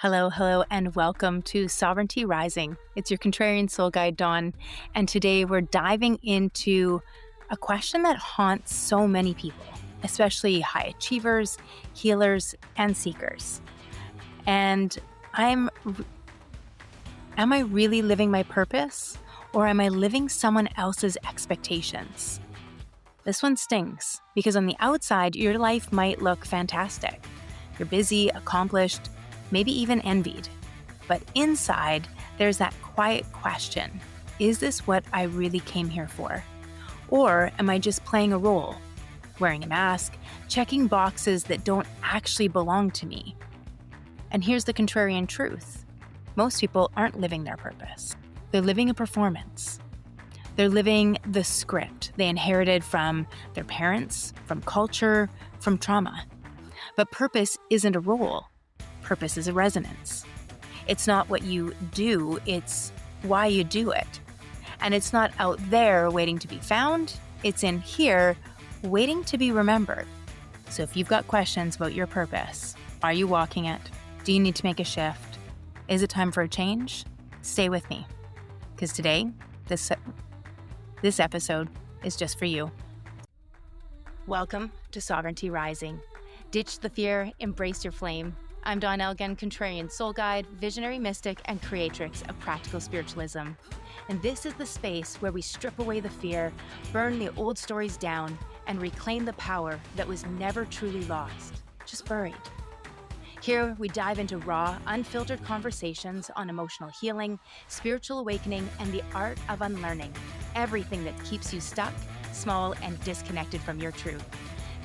Hello, and welcome to Sovereignty Rising. It's your contrarian soul guide, Dawn, and today we're diving into a question that haunts so many people, especially high achievers, healers, and seekers. And am I really living my purpose, or am I living someone else's expectations? This one stings because on the outside, your life might look fantastic. You're busy, accomplished, maybe even envied. But inside, there's that quiet question: is this what I really came here for? Or am I just playing a role, wearing a mask, checking boxes that don't actually belong to me? And here's the contrarian truth: most people aren't living their purpose. They're living a performance. They're living the script they inherited from their parents, from culture, from trauma. But purpose isn't a role. Purpose is a resonance. It's not what you do, it's why you do it. And it's not out there waiting to be found, it's in here waiting to be remembered. So if you've got questions about your purpose, are you walking it? Do you need to make a shift? Is it time for a change? Stay with me, because today, this episode is just for you. Welcome to Sovereignty Rising. Ditch the fear, embrace your flame. I'm Dawn Elgin, contrarian soul guide, visionary mystic, and creatrix of practical spiritualism. And this is the space where we strip away the fear, burn the old stories down, and reclaim the power that was never truly lost, just buried. Here, we dive into raw, unfiltered conversations on emotional healing, spiritual awakening, and the art of unlearning everything that keeps you stuck, small, and disconnected from your truth.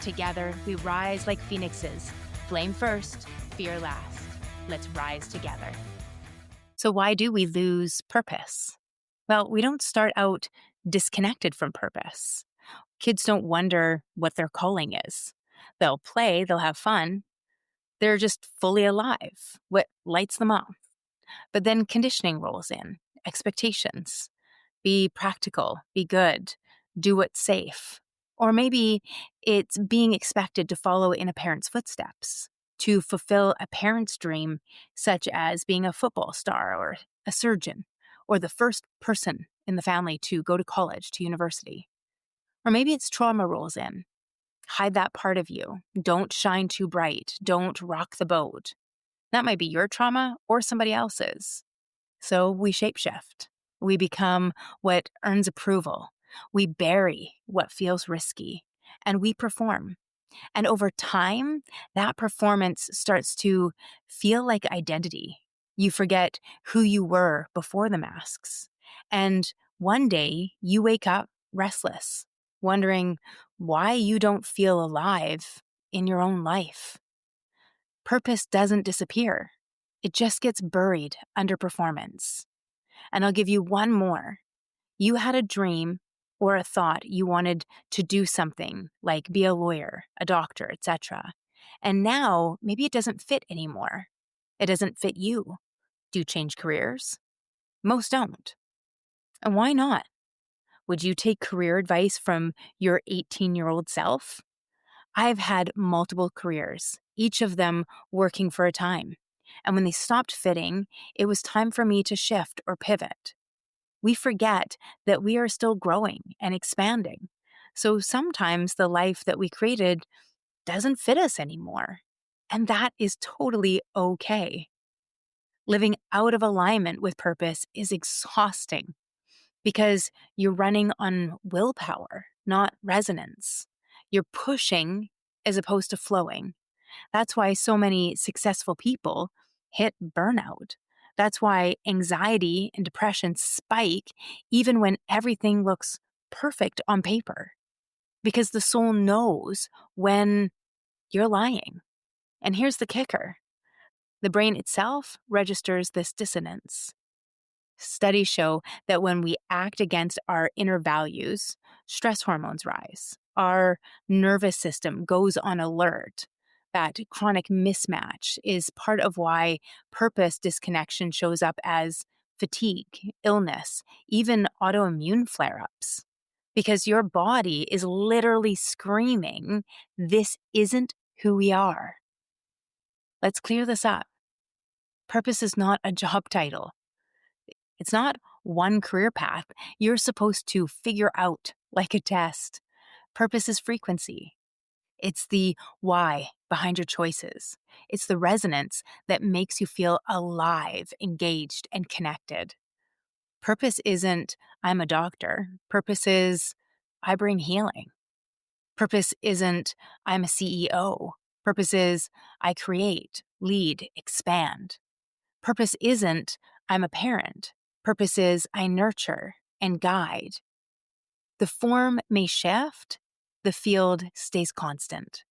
Together, we rise like phoenixes. Flame first, fear last. Let's rise together. So why do we lose purpose? Well, we don't start out disconnected from purpose. Kids don't wonder what their calling is. They'll play, they'll have fun. They're just fully alive, what lights them up. But then conditioning rolls in, expectations. Be practical, be good, do what's safe. Or maybe it's being expected to follow in a parent's footsteps, to fulfill a parent's dream, such as being a football star or a surgeon, or the first person in the family to go to college, to university. Or maybe it's trauma rolls in. Hide that part of you. Don't shine too bright. Don't rock the boat. That might be your trauma or somebody else's. So we shapeshift. We become what earns approval. We bury what feels risky. And we perform. And over time, that performance starts to feel like identity. You forget who you were before the masks. And one day, you wake up restless, wondering why you don't feel alive in your own life. Purpose doesn't disappear. It just gets buried under performance. And I'll give you one more. You had a dream or a thought you wanted to do something, like be a lawyer, a doctor, etc. And now maybe it doesn't fit anymore. It doesn't fit you. Do you change careers? Most don't. And why not? Would you take career advice from your 18-year-old self? I've had multiple careers, each of them working for a time. And when they stopped fitting, it was time for me to shift or pivot. We forget that we are still growing and expanding. So sometimes the life that we created doesn't fit us anymore. And that is totally okay. Living out of alignment with purpose is exhausting because you're running on willpower, not resonance. You're pushing as opposed to flowing. That's why so many successful people hit burnout. That's why anxiety and depression spike even when everything looks perfect on paper. Because the soul knows when you're lying. And here's the kicker: the brain itself registers this dissonance. Studies show that when we act against our inner values, stress hormones rise. Our nervous system goes on alert. That chronic mismatch is part of why purpose disconnection shows up as fatigue, illness, even autoimmune flare-ups. Because your body is literally screaming, "This isn't who we are." Let's clear this up. Purpose is not a job title. It's not one career path you're supposed to figure out like a test. Purpose is frequency. It's the why behind your choices. It's the resonance that makes you feel alive, engaged, and connected. Purpose isn't, I'm a doctor. Purpose is, I bring healing. Purpose isn't, I'm a CEO. Purpose is, I create, lead, expand. Purpose isn't, I'm a parent. Purpose is, I nurture and guide. The form may shift, the field stays constant.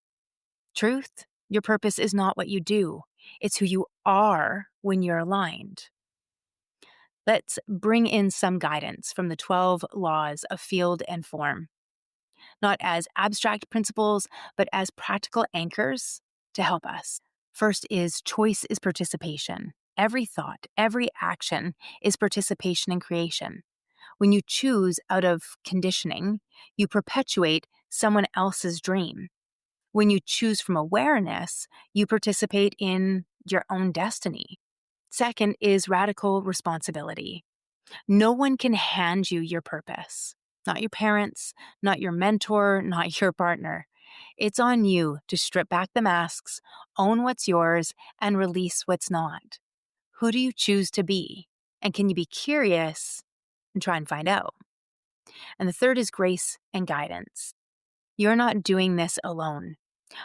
Truth, your purpose is not what you do, it's who you are when you're aligned. Let's bring in some guidance from the 12 laws of field and form, not as abstract principles, but as practical anchors to help us. First is choice is participation. Every thought, every action is participation in creation. When you choose out of conditioning, you perpetuate someone else's dream. When you choose from awareness, you participate in your own destiny. Second is radical responsibility. No one can hand you your purpose. Not your parents, not your mentor, not your partner. It's on you to strip back the masks, own what's yours, and release what's not. Who do you choose to be? And can you be curious and try and find out? And the third is grace and guidance. You're not doing this alone.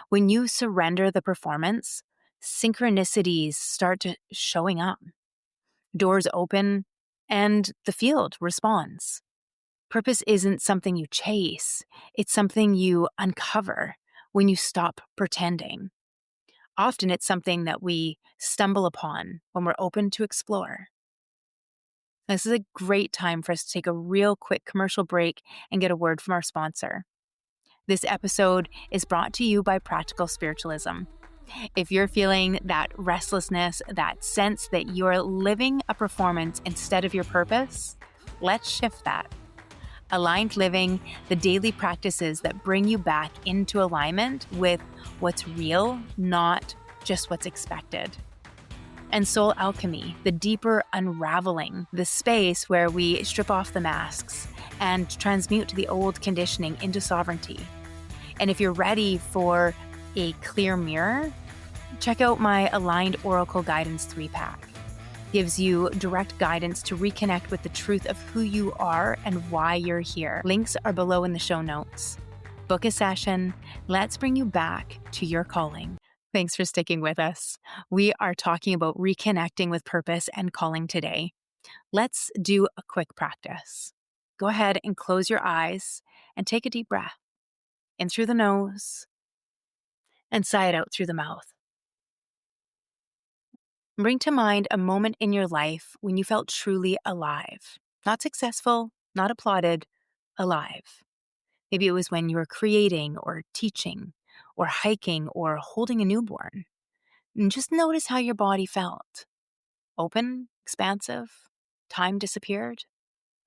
When you surrender the performance, synchronicities start showing up. Doors open and the field responds. Purpose isn't something you chase, it's something you uncover when you stop pretending. Often it's something that we stumble upon when we're open to explore. This is a great time for us to take a real quick commercial break and get a word from our sponsor. This episode is brought to you by Practical Spiritualism. If you're feeling that restlessness, that sense that you're living a performance instead of your purpose, let's shift that. Aligned living, the daily practices that bring you back into alignment with what's real, not just what's expected. And soul alchemy, the deeper unraveling, the space where we strip off the masks and transmute the old conditioning into sovereignty. And if you're ready for a clear mirror, check out my Aligned Oracle Guidance 3-pack. Gives you direct guidance to reconnect with the truth of who you are and why you're here. Links are below in the show notes. Book a session. Let's bring you back to your calling. Thanks for sticking with us. We are talking about reconnecting with purpose and calling today. Let's do a quick practice. Go ahead and close your eyes and take a deep breath. In through the nose and sigh it out through the mouth. Bring to mind a moment in your life when you felt truly alive. Not successful, not applauded, alive. Maybe it was when you were creating or teaching or hiking or holding a newborn. And just notice how your body felt. Open, expansive, time disappeared.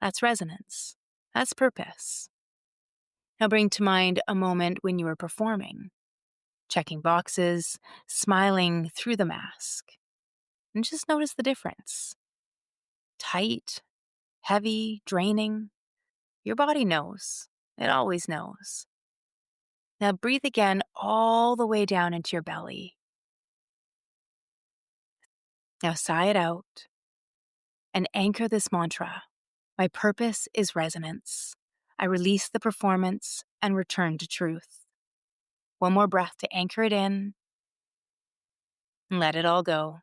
That's resonance. That's purpose. Now bring to mind a moment when you were performing, checking boxes, smiling through the mask. And just notice the difference. Tight, heavy, draining. Your body knows. It always knows. Now breathe again all the way down into your belly. Now sigh it out and anchor this mantra. My purpose is resonance. I release the performance and return to truth. One more breath to anchor it in and let it all go.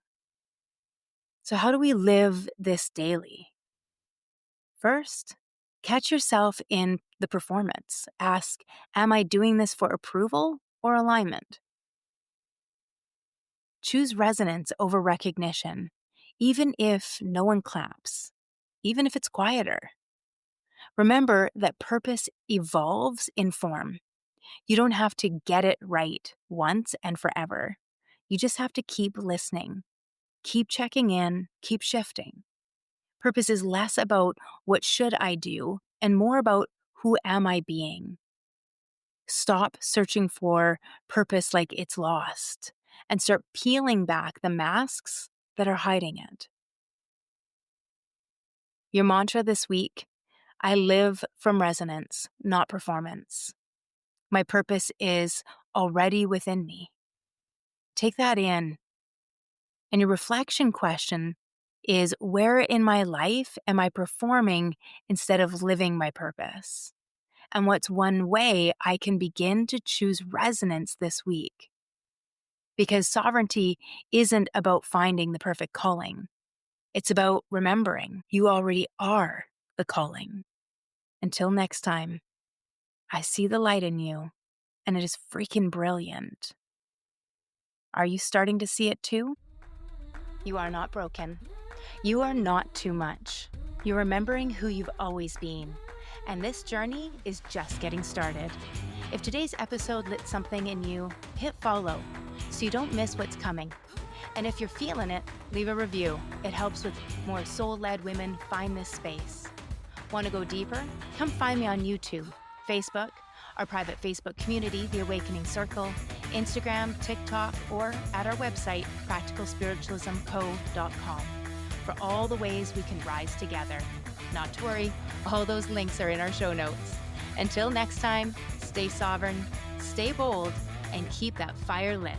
So how do we live this daily? First, catch yourself in the performance. Ask, am I doing this for approval or alignment? Choose resonance over recognition, even if no one claps, even if it's quieter. Remember that purpose evolves in form. You don't have to get it right once and forever. You just have to keep listening, keep checking in, keep shifting. Purpose is less about what should I do and more about who am I being. Stop searching for purpose like it's lost and start peeling back the masks that are hiding it. Your mantra this week: I live from resonance, not performance. My purpose is already within me. Take that in. And your reflection question is: where in my life am I performing instead of living my purpose? And what's one way I can begin to choose resonance this week? Because sovereignty isn't about finding the perfect calling. It's about remembering you already are the calling. Until next time, I see the light in you, and it is freaking brilliant. Are you starting to see it too? You are not broken. You are not too much. You're remembering who you've always been. And this journey is just getting started. If today's episode lit something in you, hit follow so you don't miss what's coming. And if you're feeling it, leave a review. It helps with more soul-led women find this space. Want to go deeper? Come find me on YouTube, Facebook, our private Facebook community, The Awakening Circle, Instagram, TikTok, or at our website, practicalspiritualismco.com, for all the ways we can rise together. Not to worry, all those links are in our show notes. Until next time, stay sovereign, stay bold, and keep that fire lit.